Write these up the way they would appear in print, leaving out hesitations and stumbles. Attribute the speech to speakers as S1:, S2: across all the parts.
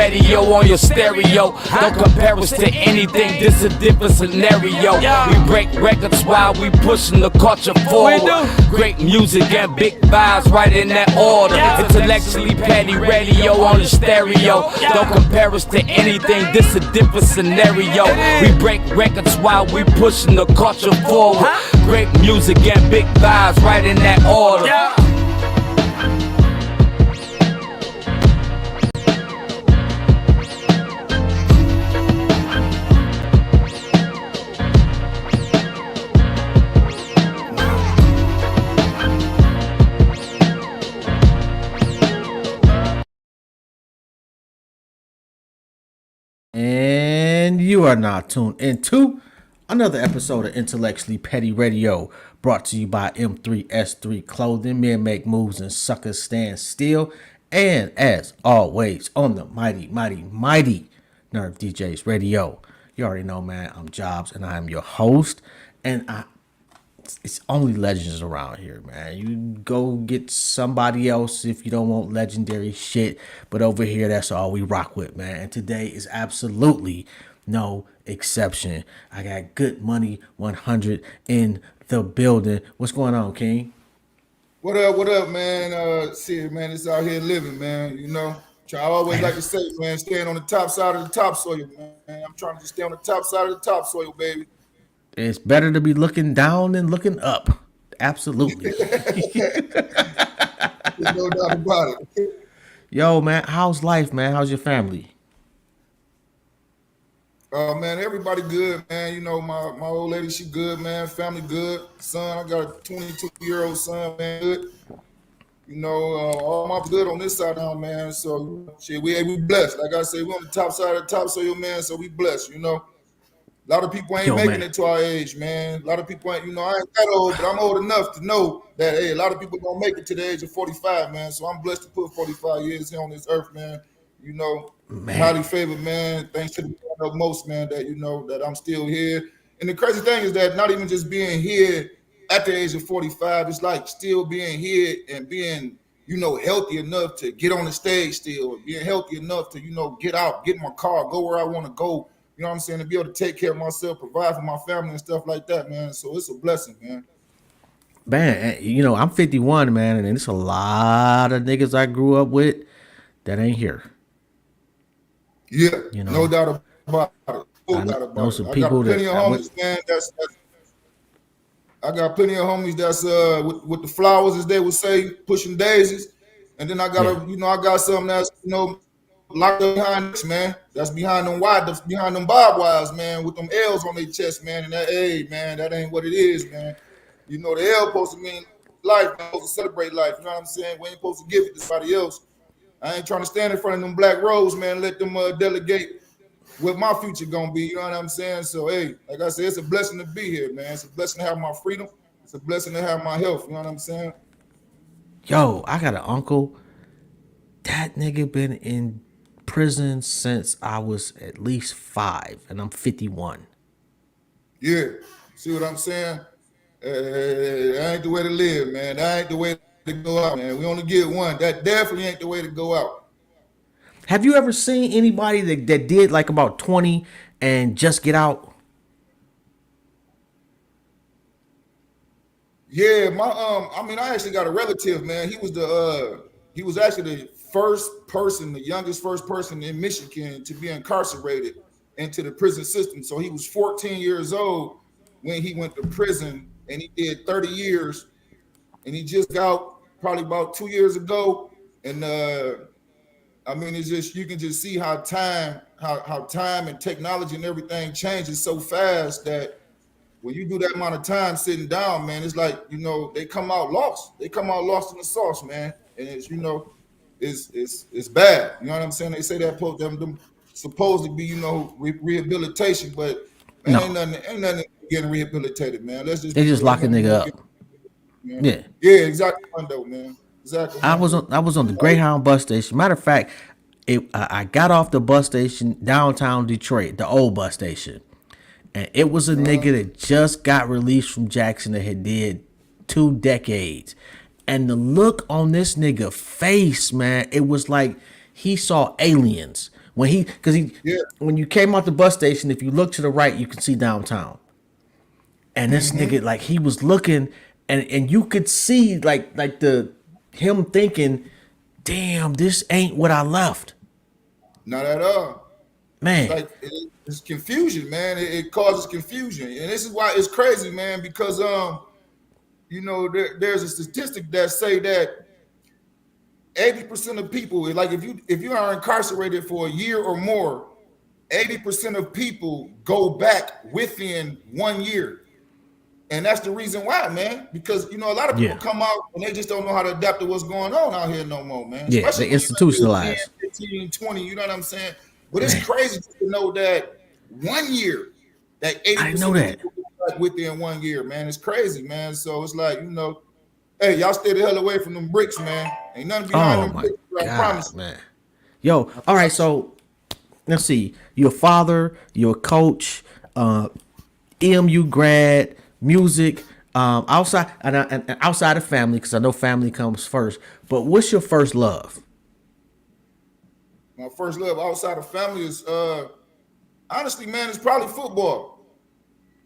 S1: radio on your stereo. Don't compare us to anything, this a different scenario. We break records while we pushing the culture forward. Great music and big vibes right in that order. Intellectually petty radio on the stereo. Don't compare us to anything, this a different scenario. We break records while we pushing the culture forward. Great music and big vibes right in that order.
S2: And you are now tuned into another episode of Intellectually Petty Radio, brought to you by M3S3 Clothing. Men make moves and suckers stand still. And as always, on the mighty Nerve DJs Radio. You already know, man, I'm Jobs and I am your host. And it's only legends around here, man. You go get somebody else if you don't want legendary shit. But over here, that's all we rock with, man. And today is absolutely no exception. I got Good Money 100 in the building. What's going on, King?
S3: What up, man? See, man, it's out here living, man. You know, I always like to say, man, staying on the top side of the topsoil, man. I'm trying to stay on the top side of the topsoil, baby.
S2: It's better to be looking down than looking up. Absolutely.
S3: There's no doubt about it.
S2: Yo, man, how's life, man? How's your family?
S3: Man, everybody good, man. You know, my old lady, she good, man. Family good. Son, I got a 22-year-old son, man. Good. You know, all my good on this side now, man. So, shit, we blessed. Like I say, we on the top side of the topsoil, man. So we blessed, you know. A lot of people ain't making it to our age, man. A lot of people ain't, you know, I ain't that old, but I'm old enough to know that, hey, a lot of people don't make it to the age of 45, man. So I'm blessed to put 45 years here on this earth, man. You know, highly favored, man. Thanks to the most, man, that, you know, that I'm still here. And the crazy thing is that not even just being here at the age of 45, it's like still being here and being, you know, healthy enough to get on the stage still, being healthy enough to, you know, get out, get in my car, go where I want to go. You know what I'm saying? To be able to take care of myself, provide for my family and stuff like that, man. So it's a blessing, man.
S2: Man, you know, I'm 51, man, and it's a lot of niggas I grew up with that ain't here.
S3: Yeah,
S2: you know,
S3: no doubt about it. No doubt about it. I got plenty of homies, man. I got plenty of homies that's with the flowers, as they would say, pushing daisies. And then I got you know, I got some that's, you know, locked up behind this, man. That's behind them behind them barbed wires, man, with them L's on their chest, man. And that, hey, man, that ain't what it is, man. You know, the L supposed to mean life, man. Supposed to celebrate life. You know what I'm saying? We ain't supposed to give it to somebody else. I ain't trying to stand in front of them black rose, man. Let them delegate what my future gonna be. You know what I'm saying? So, hey, like I said, it's a blessing to be here, man. It's a blessing to have my freedom. It's a blessing to have my health. You know what I'm saying?
S2: Yo, I got an uncle. That nigga been in prison since I was at least 5, and I'm 51.
S3: Yeah, see what I'm saying? That ain't the way to live, man. That ain't the way to go out, man. We only get one. That definitely ain't the way to go out.
S2: Have you ever seen anybody that did like about 20 and just get out?
S3: Yeah, I mean, I actually got a relative, man. He was actually the youngest first person in Michigan to be incarcerated into the prison system. So he was 14 years old when he went to prison, and he did 30 years, and he just got out probably about 2 years ago. And I mean, it's just, you can just see how time and technology and everything changes so fast that when you do that amount of time sitting down, man, it's like, you know, they come out lost. They come out lost in the sauce, man. And it's, you know, it's bad. You know what I'm saying? They say that them supposed to be, you know, rehabilitation, but man, ain't nothing getting rehabilitated, man. Let's just
S2: they just lock a nigga up.
S3: Yeah, exactly, man. Exactly.
S2: I was on the Greyhound bus station. Matter of fact, I got off the bus station downtown Detroit, the old bus station, and it was a nigga that just got released from Jackson that had did 2 decades. And the look on this nigga face, man, it was like he saw aliens
S3: Yeah.
S2: When you came out the bus station, if you look to the right, you can see downtown. And this nigga, like, he was looking, and you could see like the him thinking, damn, this ain't what I left.
S3: Not at all.
S2: Man.
S3: Like it's confusion, man. It causes confusion, and this is why it's crazy, man. Because there's a statistic that say that 80% of people, like if you are incarcerated for a year or more, 80% of people go back within 1 year. And that's the reason why, man. Because a lot of people come out and they just don't know how to adapt to what's going on out here no more, man.
S2: Yeah,
S3: Especially
S2: they institutionalized.
S3: 15, 20, you know what I'm saying? But it's crazy to know that 1 year, that 80%
S2: I know that.
S3: of people go back within 1 year, man. It's crazy, man. So it's like, hey, y'all stay the hell away from them bricks, man. Ain't nothing behind them bricks, I promise.
S2: Man. Yo, all right, so let's see. You're a father, you're a coach, EMU grad, music, outside and outside of family, because I know family comes first. But what's your first love?
S3: My first love outside of family is honestly, man, it's probably football.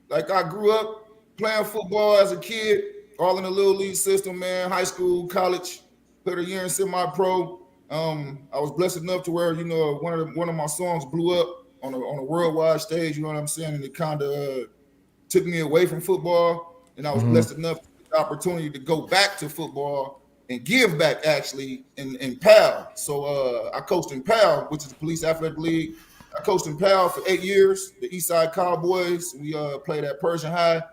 S3: Like I grew up playing football as a kid, all in the little league system, man, high school, college, played a year in semi-pro. I was blessed enough to where, one of my songs blew up on a worldwide stage, you know what I'm saying? And it kind of took me away from football. And I was blessed enough to get the opportunity to go back to football and give back actually in PAL. So I coached in PAL, which is the Police Athletic League. I coached in PAL for 8 years, the Eastside Cowboys. We played at Persian High.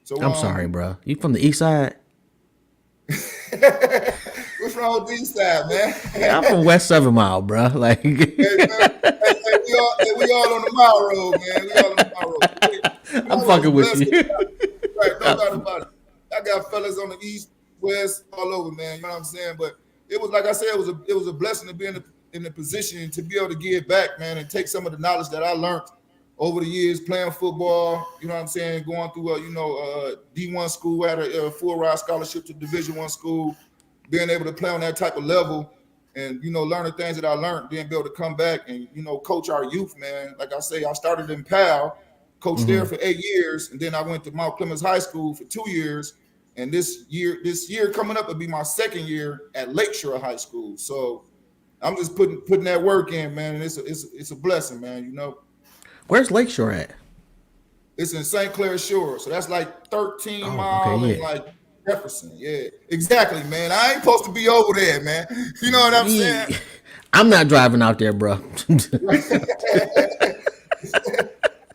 S3: So
S2: I'm sorry, bro. You from the East Side?
S3: What's wrong with the East Side, man?
S2: Yeah, I'm from West 7 Mile, bro. Like,
S3: Hey, we all on the mile road, man. We all on the mile road.
S2: I'm fucking with you.
S3: Right, no doubt about it. I got fellas on the East, West, all over, man. You know what I'm saying? But it was, like I said, it was a blessing to be in the position to be able to give back, man, and take some of the knowledge that I learned over the years playing football. You know what I'm saying? Going through D1 school, had a full ride scholarship to Division I school, being able to play on that type of level, and learn the things that I learned, then be able to come back and coach our youth, man. Like I say, I started in PAL, coached there for 8 years, and then I went to Mount Clemens High School for 2 years. And this year coming up will be my second year at Lakeshore High School. So I'm just putting that work in, man, and it's a blessing, man.
S2: Where's Lakeshore at?
S3: It's in St. Clair Shore, so that's like 13 miles and like Jefferson. Yeah, exactly, man. I ain't supposed to be over there, man. You know what I'm saying?
S2: I'm not driving out there, bro.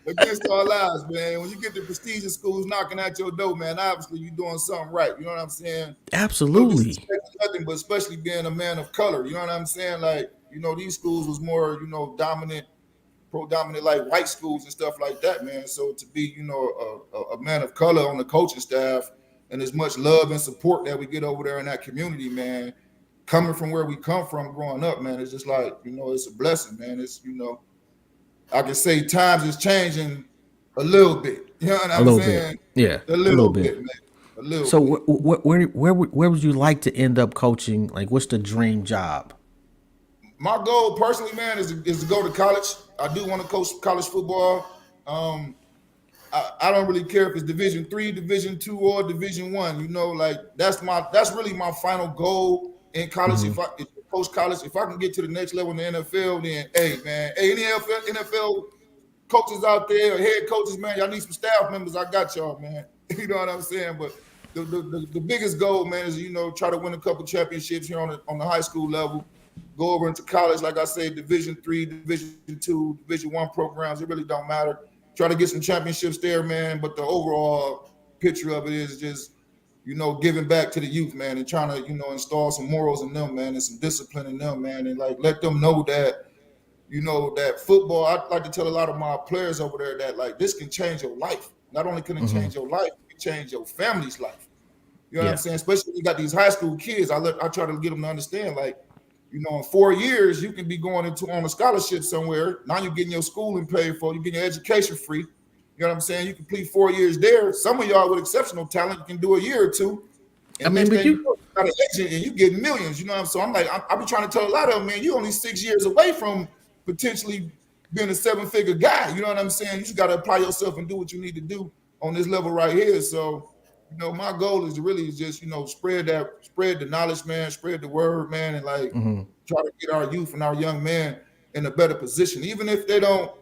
S3: Against our lives, man. When you get the prestigious schools knocking at your door, man, obviously you're doing something right. You know what I'm saying?
S2: Absolutely.
S3: Nothing, but especially being a man of color. You know what I'm saying? Like, these schools was more, predominant like white schools and stuff like that, man. So to be, a man of color on the coaching staff, and as much love and support that we get over there in that community, man, coming from where we come from growing up, man, it's just like, it's a blessing, man. It's, I can say times is changing a little bit. You know what I'm saying?
S2: Yeah,
S3: a little bit, man. A little
S2: so
S3: bit.
S2: where would you like to end up coaching? Like, what's the dream job?
S3: My goal personally, man, is to go to college. I do want to coach college football. I don't really care if it's Division III, Division II, or Division I. Like that's really my final goal in college. If I coach college, if I can get to the next level in the NFL, then hey, man, any NFL coaches out there or head coaches, man, y'all need some staff members. I got y'all, man. You know what I'm saying? But the biggest goal, man, is try to win a couple championships here on the high school level. Go over into college, like I said, Division III, Division II, Division I programs. It really don't matter. Try to get some championships there, man. But the overall picture of it is just, giving back to the youth, man, and trying to, install some morals in them, man, and some discipline in them, man, and like let them know that, that football. I like to tell a lot of my players over there that like this can change your life. Not only can it change your life, it can change your family's life. You know what I'm saying? Especially when you got these high school kids. I try to get them to understand, like, in 4 years, you can be going on a scholarship somewhere. Now you're getting your schooling paid for. You're getting your education free. You know what I'm saying? You complete 4 years there. Some of y'all with exceptional talent, you can do a year or two. And but you got an agent and you get millions. You know what I'm saying? So I'm like, I be trying to tell a lot of them, man, you only 6 years away from potentially being a 7-figure guy. You know what I'm saying? You just got to apply yourself and do what you need to do on this level right here. So, my goal is to really just, spread the knowledge, man, spread the word, man, and like try to get our youth and our young men in a better position. Even if they don't,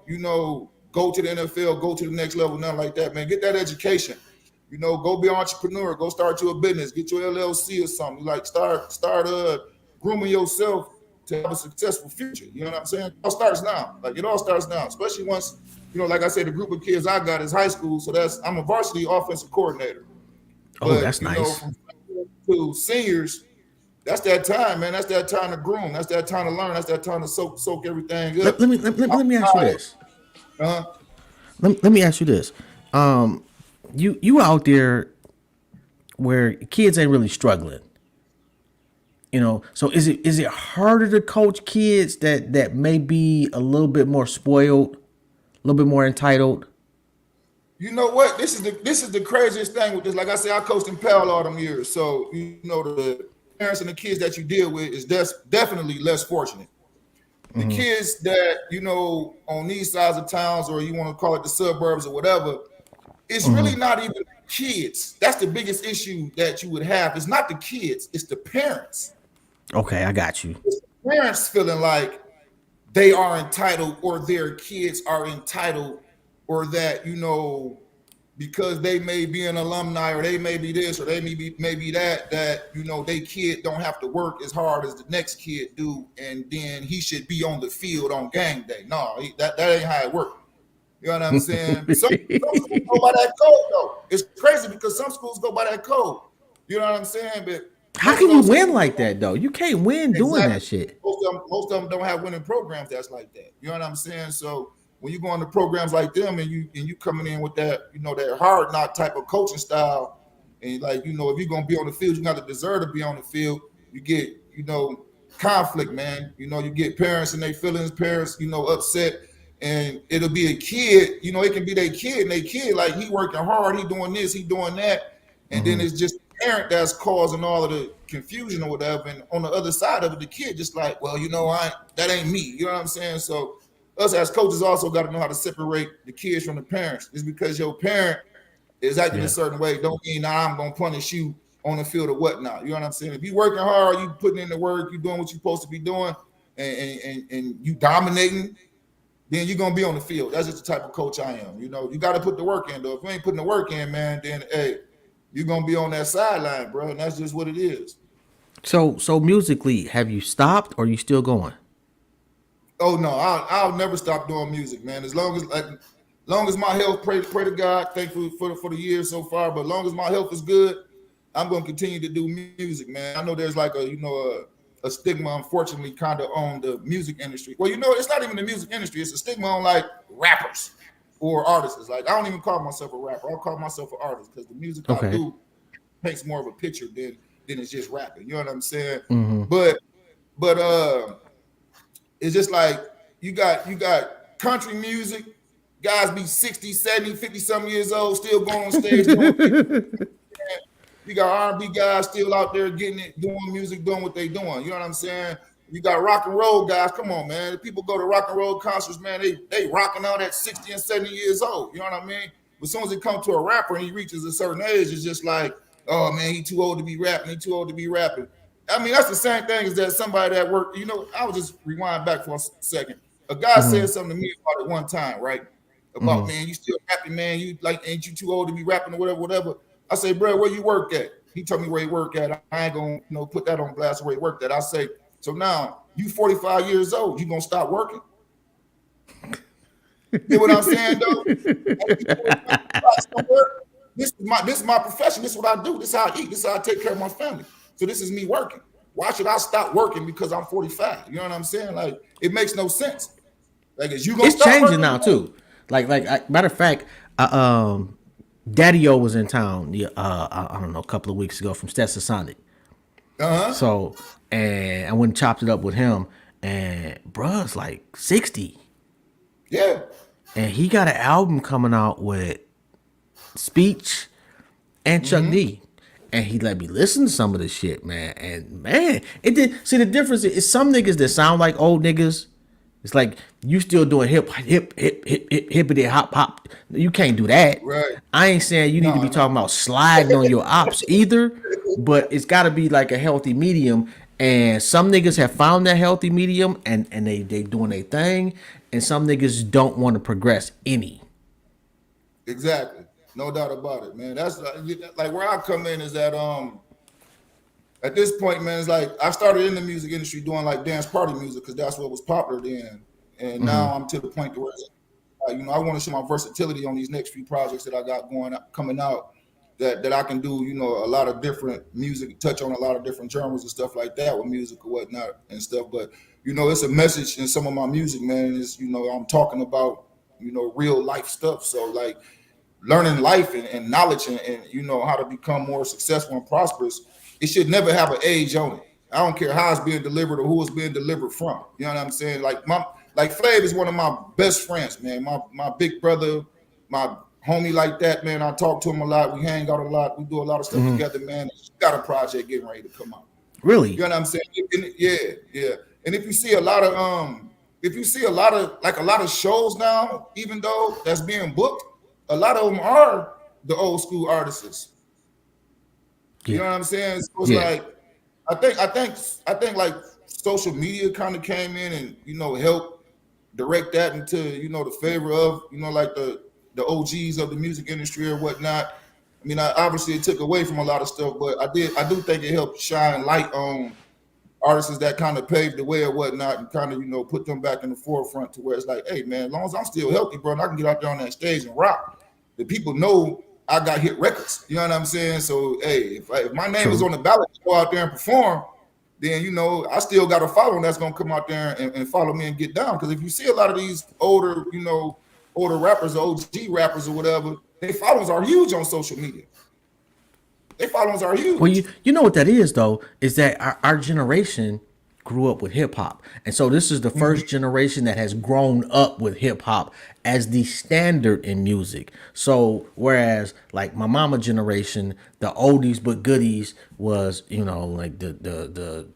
S3: go to the NFL, go to the next level, nothing like that, man. Get that education. Go be an entrepreneur, go start your business, get your LLC or something. Like start grooming yourself to have a successful future. You know what I'm saying? It all starts now. Like it all starts now, especially once, like I said, the group of kids I got is high school. So I'm a varsity offensive coordinator.
S2: Oh, but, that's nice.
S3: To seniors, that's that time, man. That's that time to groom. That's that time to learn. That's that time to soak everything up.
S2: Let me ask you this. Let me ask you this. You out there where kids ain't really struggling. So is it harder to coach kids that may be a little bit more spoiled, a little bit more entitled?
S3: You know what? This is the craziest thing with this. Like I said, I coached in Pell all them years. So, the parents and the kids that you deal with is definitely less fortunate. The kids that, on these sides of towns, or you want to call it the suburbs or whatever, it's really not even kids. That's the biggest issue that you would have. It's not the kids, it's the parents.
S2: Okay, I got you.
S3: It's the parents feeling like they are entitled or their kids are entitled, or that, because they may be an alumni or they may be this or they may be that, they kid don't have to work as hard as the next kid do, and then he should be on the field on game day. No, that ain't how it works. You know what I'm saying? Some schools go by that code, though. It's crazy because some schools go by that code. You know what I'm saying? But
S2: how can you win like that, though? You can't win doing that shit.
S3: Most of them don't have winning programs that's like that. You know what I'm saying? So when you go into programs like them and you coming in with that, that hard knock type of coaching style, and like, if you're gonna be on the field, you got to deserve to be on the field. You get, conflict, man. You get parents and their feelings, parents, upset, and it'll be a kid, it can be their kid, and they kid, like, he working hard, he doing this, he doing that, and then it's just the parent that's causing all of the confusion or whatever. And on the other side of it, the kid just like, well, that ain't me. You know what I'm saying? So us as coaches also got to know how to separate the kids from the parents. Just because your parent is acting a certain way, don't mean now I'm going to punish you on the field or whatnot. You know what I'm saying? If you working hard, you putting in the work, you doing what you're supposed to be doing, and you dominating, then you're going to be on the field. That's just the type of coach I am. You got to put the work in, though. If you ain't putting the work in, man, then, hey, you're going to be on that sideline, bro, and that's just what it is. So
S2: musically, have you stopped or are you still going?
S3: Oh no, I'll never stop doing music, man. As long as my health, pray to God, thankful for the years so far. But as long as my health is good, I'm gonna continue to do music, man. I know there's like a stigma, unfortunately, kind of on the music industry. Well, it's not even the music industry; it's a stigma on like rappers or artists. Like, I don't even call myself a rapper; I'll call myself an artist because the music I do paints more of a picture than it's just rapping. You know what I'm saying? But it's just like you got country music, guys be 60, 70, 50 some years old, still going on stage. You got R&B guys still out there getting it, doing music, doing what they doing. You know what I'm saying? You got rock and roll guys. Come on, man. People go to rock and roll concerts, man. They rocking out at 60 and 70 years old. You know what I mean? But as soon as it comes to a rapper and he reaches a certain age, it's just like, oh man, he too old to be rapping. He too old to be rapping. I mean, that's the same thing as that somebody that worked, I would just rewind back for a second. A guy said something to me about it one time, right? About, man, you still rapping, man. You like, ain't you too old to be rapping or whatever. I say, bro, where you work at? He told me where he work at. I ain't gonna, put that on blast where he worked at. I say, so now you 45 years old, you gonna stop working? You know what I'm saying, though? This is my profession. This is what I do. This is how I eat. This is how I take care of my family. So this is me working. Why should I stop working because I'm 45? You know what I'm saying? Like, it makes no sense. Like, is you gonna
S2: it's
S3: stop
S2: changing
S3: working
S2: now too. Like matter of fact, Daddy-O was in town. I don't know, a couple of weeks ago from Stetson Sonic. So, and I went and chopped it up with him, and bruh's like 60.
S3: Yeah.
S2: And he got an album coming out with Speech and Chuck D. And he let me listen to some of the shit, man. And man, it did. See, the difference is some niggas that sound like old niggas It's like you still doing hippity hop hop. You can't do that.
S3: Right.
S2: I ain't saying you need to be talking about sliding on your ops either, but it's got to be like a healthy medium. And some niggas have found that healthy medium, and they doing their thing, and some niggas don't want to progress any.
S3: Exactly. No doubt about it, man. That's like where I come in is that at this point, man, it's like I started in the music industry doing like dance party music because that's what was popular then, and now I'm to the point to where I want to show my versatility on these next few projects that I got coming out. That I can do, a lot of different music, touch on a lot of different genres and stuff like that with music or whatnot and stuff. But it's a message in some of my music, man. Is I'm talking about real life stuff. So like learning life and knowledge and how to become more successful and prosperous. It should never have an age on it. I don't care how it's being delivered or who it's being delivered from. You know what I'm saying? Like Flav is one of my best friends, man. My big brother, my homie like that, man. I talk to him a lot. We hang out a lot. We do a lot of stuff together, man. He's got a project getting ready to come out.
S2: Really?
S3: You know what I'm saying? Yeah. And if you see a lot of shows now, even though that's being booked, a lot of them are the old school artists. You know what I'm saying? So it's like I think like social media kind of came in and helped direct that into the favor of like the OGs of the music industry or whatnot. I mean, obviously it took away from a lot of stuff, but I do think it helped shine light on artists that kind of paved the way or whatnot and kind of put them back in the forefront to where it's like, hey man, as long as I'm still healthy, bro, and I can get out there on that stage and rock, the people know I got hit records. You know what I'm saying? So hey, if my name is on the ballot to go out there and perform, then I still got a following that's gonna come out there and follow me and get down. Because if you see a lot of these older rappers, OG rappers or whatever, their followings are huge on social media. Their followings are huge.
S2: Well, you know what that is though, is that our generation grew up with hip hop. And so this is the first generation that has grown up with hip hop as the standard in music. So whereas like my mama generation, the oldies but goodies was, like the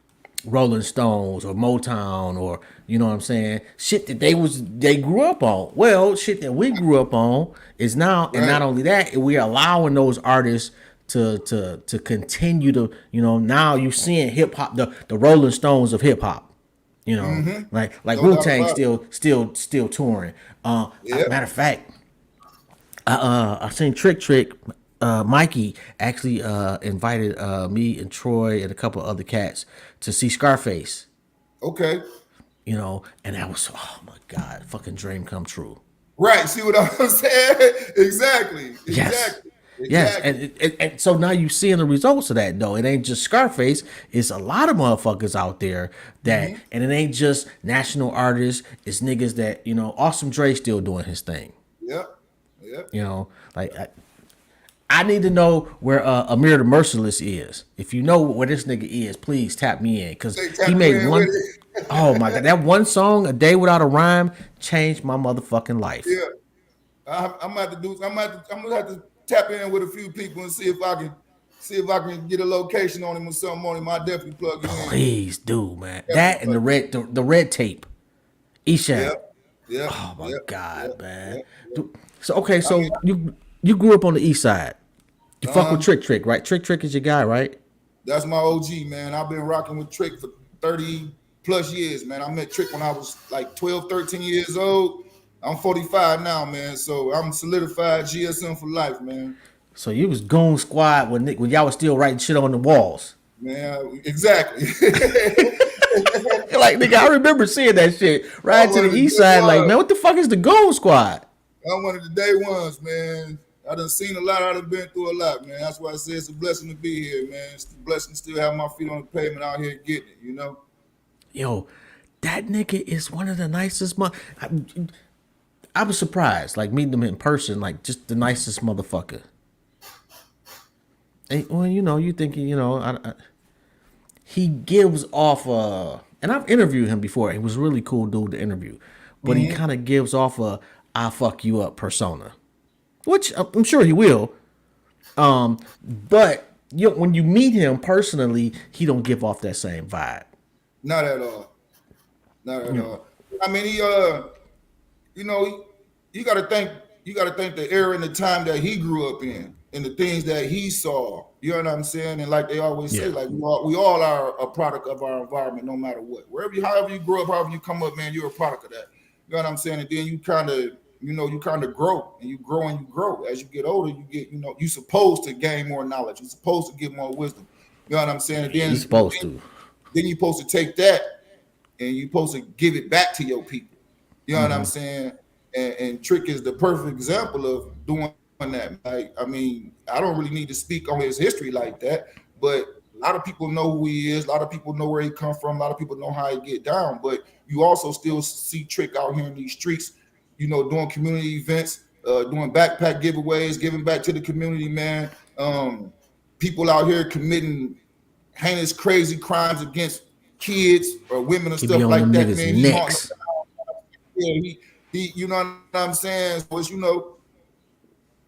S2: Rolling Stones or Motown or you know what I'm saying, shit that they grew up on. Well, shit that we grew up on is now, right. And not only that, we're allowing those artists to continue to, now you're seeing hip hop, the Rolling Stones of hip hop, like no Wu-Tang still touring. Matter of fact, I seen Trick Mikey actually invited me and Troy and a couple other cats to see Scarface.
S3: Okay.
S2: And that was, oh my God, fucking dream come true.
S3: Right. See what I'm saying? Exactly.
S2: Yes. Yes, and so now you seeing the results of that though. It ain't just Scarface; it's a lot of motherfuckers out there that, and it ain't just national artists. It's niggas that Awesome Dre still doing his thing.
S3: Yep.
S2: Like I need to know where Amir the Merciless is. If you know where this nigga is, please tap me in because he made one. Oh my God, that one song, "A Day Without a Rhyme," changed my motherfucking life.
S3: Yeah, I'm gonna have to tap in with a few people and see if I can get a location on him or something on him. I definitely plug you in.
S2: Please do, man. That and the red tape. Esham.
S3: Yeah.
S2: Oh my God, man. Yep. So okay, so you grew up on the east side. You fuck with Trick, right? Trick is your guy, right?
S3: That's my OG, man. I've been rocking with Trick for 30 plus years, man. I met Trick when I was like 12, 13 years old. I'm 45 now, man. So I'm solidified GSM for life, man.
S2: So you was Goon Squad when y'all was still writing shit on the walls.
S3: Man, exactly.
S2: Like, nigga, I remember seeing that shit right to the east side. Like, man, what the fuck is the Goon Squad?
S3: I'm one of the day ones, man. I done seen a lot. I done been through a lot, man. That's why I say it's a blessing to be here, man. It's a blessing to still have my feet on the pavement out here getting it,
S2: Yo, that nigga is one of the nicest I was surprised, like meeting him in person, like just the nicest motherfucker. And, well, you thinking, he gives off and I've interviewed him before. He was a really cool dude to interview, but he kind of gives off a "I'll fuck you up" persona, which I'm sure he will. But when you meet him personally, he don't give off that same vibe.
S3: Not at all. Not at all. I mean, you know, you got to think. You got to think the era and the time that he grew up in, and the things that he saw. You know what I'm saying? And like they always say,
S2: Yeah.
S3: like we all are a product of our environment, no matter what. However you grow up, however you come up, man, you're a product of that. You know what I'm saying? And then you kind of, you kind of grow, and you grow and you grow. As you get older, you get, you're supposed to gain more knowledge. You're supposed to get more wisdom. You know what I'm saying? And
S2: You supposed to.
S3: then you're supposed to take that and you're supposed to give it back to your people. You know what I'm saying? And Trick is the perfect example of doing that. Like, I mean, I don't really need to speak on his history like that, but a lot of people know who he is. A lot of people know where he come from. A lot of people know how he get down. But you also still see Trick out here in these streets, doing community events, doing backpack giveaways, giving back to the community, man. People out here committing heinous, crazy crimes against kids or women and
S2: He
S3: stuff
S2: be on
S3: like
S2: them
S3: that,
S2: niggas'
S3: man. He haunting
S2: necks.
S3: them. Yeah, he, you know what I'm saying? So it's,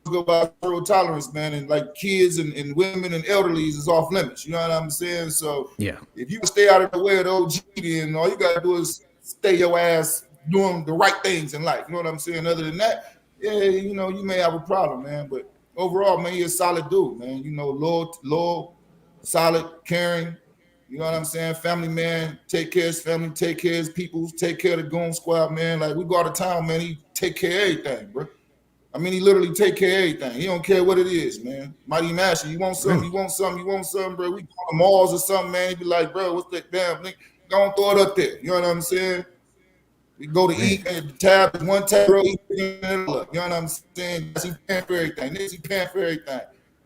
S3: go by zero tolerance, man, and like kids and women and elderlies is off limits. You know what I'm saying? So
S2: Yeah.
S3: if you stay out of the way of the OG, then all you gotta do is stay your ass doing the right things in life. You know what I'm saying? Other than that, yeah, you may have a problem, man. But overall, man, you're a solid dude, man. Loyal, solid, caring. You know what I'm saying? Family man, take care of his family, take care of his people, take care of the goon squad, man. Like we go out of town, man, he take care of everything, bro. I mean, he literally take care of everything. He don't care what it is, man. Mighty Master, you want something, you want something, you want something, bro. We go to the malls or something, man. He be like, bro, what's that damn thing? Go and throw it up there. You know what I'm saying? We go to eat and the tab is one tab, bro. You know what I'm saying? He paying for everything. He paying for everything.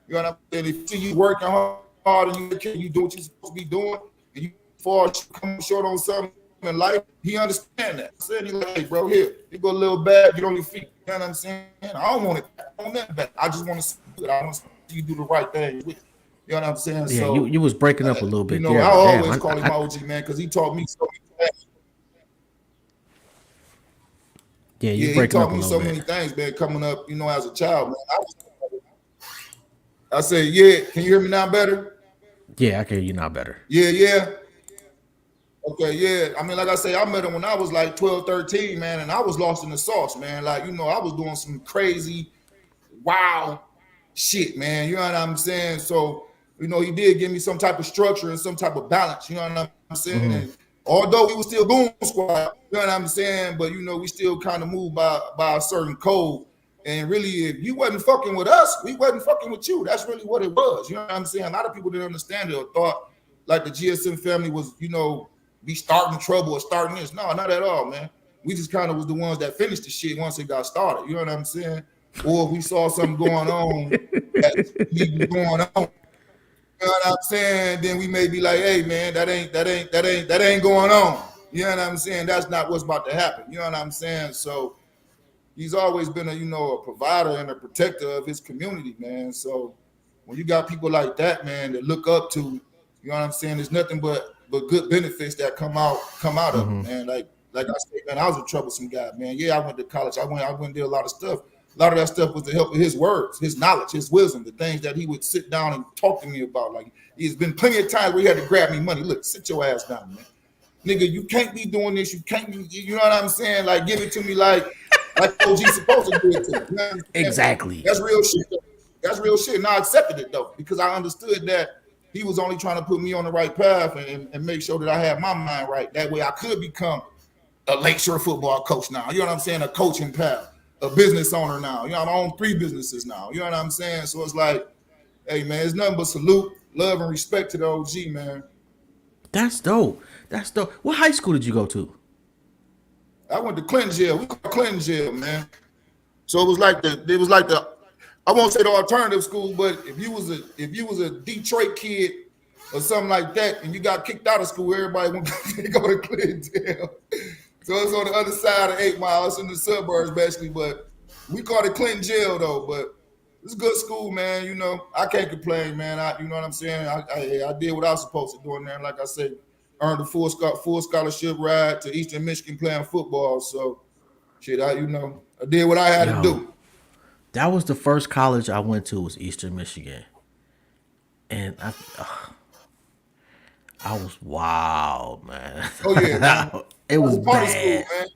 S3: You know what I'm saying? If you see you working hard and you do what you're supposed to be doing, and you fall come short on something in life, he understand that. I'm saying, he like, hey, bro, here, you go a little bad, get on your feet. You know what I'm saying? I don't want it. I don't want that. I just want to see it. I want to see you do the right thing. You know what I'm saying?
S2: Yeah,
S3: So
S2: you was breaking up a little bit there.
S3: I
S2: But
S3: always
S2: damn,
S3: call him my OG, man, because he taught me so many things.
S2: yeah, you
S3: He
S2: breaking up
S3: taught
S2: a
S3: me
S2: little
S3: so
S2: bit.
S3: many things, man, coming up, as a child, man. I say, yeah, can you hear me now better?
S2: Yeah, I can hear you now better.
S3: Yeah. Okay, yeah. I mean, like I say, I met him when I was like 12, 13, man, and I was lost in the sauce, man. Like, I was doing some crazy, wow shit, man. You know what I'm saying? So, he did give me some type of structure and some type of balance. You know what I'm saying? And although we were still Goon Squad, you know what I'm saying? But, we still kind of moved by a certain code. And really, if you wasn't fucking with us, we wasn't fucking with you. That's really what it was. You know what I'm saying? A lot of people didn't understand it or thought like the GSM family was, be starting trouble or starting this. No, not at all, man. We just kind of was the ones that finished the shit once it got started. You know what I'm saying? Or if we saw something going on that need to be going on, you know what I'm saying? Then we may be like, hey man, that ain't going on. You know what I'm saying? That's not what's about to happen. You know what I'm saying? So he's always been a provider and a protector of his community, man. So when you got people like that, man, that look up to, you know what I'm saying? There's nothing but good benefits that come out of it, man. Like I said, man, I was a troublesome guy, man. Yeah, I went to college. I went and did a lot of stuff. A lot of that stuff was to help with his words, his knowledge, his wisdom, the things that he would sit down and talk to me about. Like, he's been plenty of times where he had to grab me money. Look, sit your ass down, man. Nigga, you can't be doing this. You can't be, you know what I'm saying? Like, give it to me like OG supposed to do it to me. You know
S2: Exactly.
S3: That's real shit. That's real shit. And I accepted it, though, because I understood that he was only trying to put me on the right path and make sure that I had my mind right. That way I could become a Lakeshore football coach now. You know what I'm saying? A coaching path, a business owner now. I own 3 businesses now. You know what I'm saying? So it's like, hey, man, it's nothing but salute, love, and respect to the OG, man.
S2: That's dope. What high school did you go to?
S3: I went to Clinton Jail. We call it Clinton Jail, man. So it was like the I won't say the alternative school, but if you was a Detroit kid or something like that, and you got kicked out of school, everybody went to go to Clinton Jail. So it's on the other side of 8 Mile. It's in the suburbs, basically, but we call it Clinton Jail, though. But it's a good school, man. I can't complain, man. You know what I'm saying? I did what I was supposed to do in there. And like I said, earned a full scholarship ride to Eastern Michigan playing football. So, shit, I did what I had to do.
S2: That was the first college I went to was Eastern Michigan. And I was wild, man.
S3: Oh yeah, man.
S2: It
S3: That
S2: was
S3: was party school,
S2: bad.
S3: man.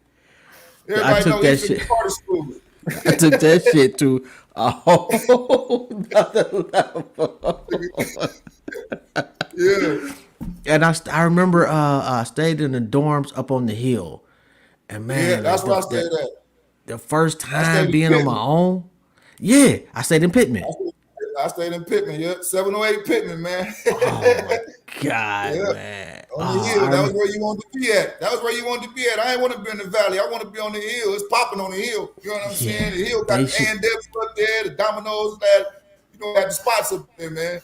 S2: I
S3: Everybody
S2: took
S3: know
S2: that
S3: East
S2: shit.
S3: was party school.
S2: I took that shit to a whole nother level.
S3: Yeah,
S2: And I remember I stayed in the dorms up on the hill. And
S3: yeah.
S2: man,
S3: That's
S2: like
S3: where I stayed at.
S2: the first
S3: I stayed
S2: time
S3: in
S2: being on my
S3: Pittman.
S2: own, yeah, I stayed in Pittman.
S3: I stayed in Pittman. Yeah, 708 Pittman, man.
S2: Oh my God,
S3: Yeah,
S2: man.
S3: on the
S2: Oh,
S3: hill. That was where you wanted to be at. That was where you wanted to be at. I ain't want to be in the valley. I want to be on the hill. It's popping on the hill. You know what I'm saying?
S2: yeah,
S3: The hill got
S2: they
S3: the A&W up there, the Domino's, that got the spots up there, man.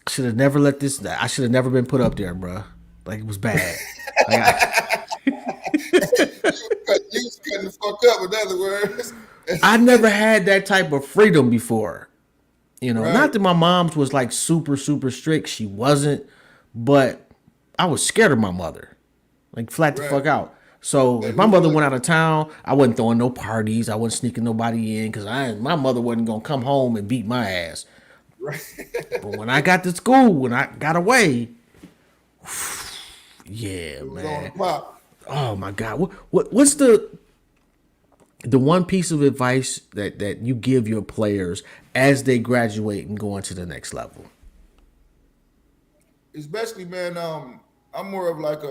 S2: should have never let this. I should have never been put up there, bro. Like it was bad. Like
S3: You was cutting the fuck up, in other words.
S2: I never had that type of freedom before.
S3: Right,
S2: Not that my mom's was like super, super strict. She wasn't, but I was scared of my mother, like flat the
S3: right.
S2: fuck out. So if
S3: And
S2: my
S3: who
S2: mother
S3: was
S2: went out of town, I wasn't throwing no parties. I wasn't sneaking nobody in because my mother wasn't gonna come home and beat my ass.
S3: right?
S2: But when I got to school, when I got away, yeah,
S3: It was on the
S2: man.
S3: pop.
S2: Oh my God. What's the one piece of advice that you give your players as they graduate and go into the next level?
S3: Especially, man, I'm more of like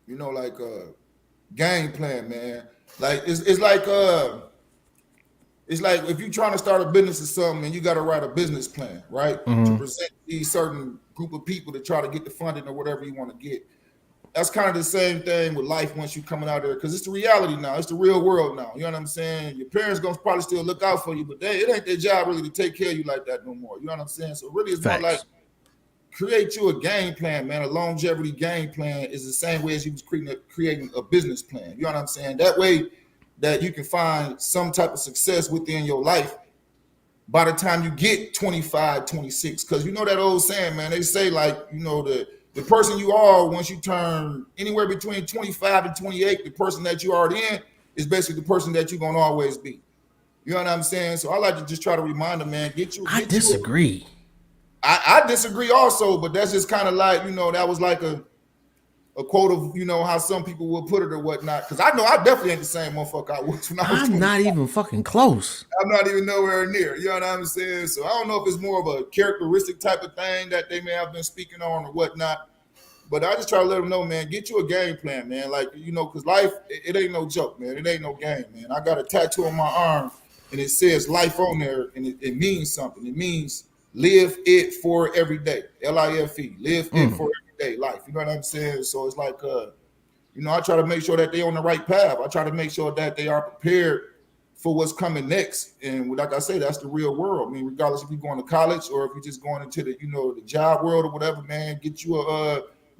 S3: like a game plan, man. Like it's like if you're trying to start a business or something and you got to write a business plan, right? To present these certain group of people to try to get the funding or whatever you want to get. That's kind of the same thing with life once you coming out there because it's the reality now. It's the real world now. You know what I'm saying? Your parents gonna probably still look out for you, but it ain't their job really to take care of you like that no more. You know what I'm saying? So really, it's more like
S2: Facts.
S3: create you a game plan, man. A longevity game plan is the same way as you was creating a business plan. You know what I'm saying? That way that you can find some type of success within your life by the time you get 25, 26. Because you know that old saying, man, they say like, the person you are once you turn anywhere between 25 and 28, the person that you are in is basically the person that you're going to always be. You know what I'm saying? So I like to just try to remind them, man,
S2: I
S3: get you
S2: disagree.
S3: I disagree also, but that's just kind of like, that was like a quote of, how some people will put it or whatnot. Because I know I definitely ain't the same motherfucker I was when I was
S2: I'm
S3: 20.
S2: not even fucking close.
S3: I'm not even nowhere near. You know what I'm saying? So I don't know if it's more of a characteristic type of thing that they may have been speaking on or whatnot. But I just try to let them know, man, get you a game plan, man. Like, because life, it ain't no joke, man. It ain't no game, man. I got a tattoo on my arm and it says life on there and it means something. It means live it for every day. LIFE. Live it for everyday life. You know what I'm saying? So it's like, I try to make sure that they're on the right path. I try to make sure that they are prepared for what's coming next. And like I say, that's the real world. I mean, regardless if you're going to college or if you're just going into the job world or whatever, man, get you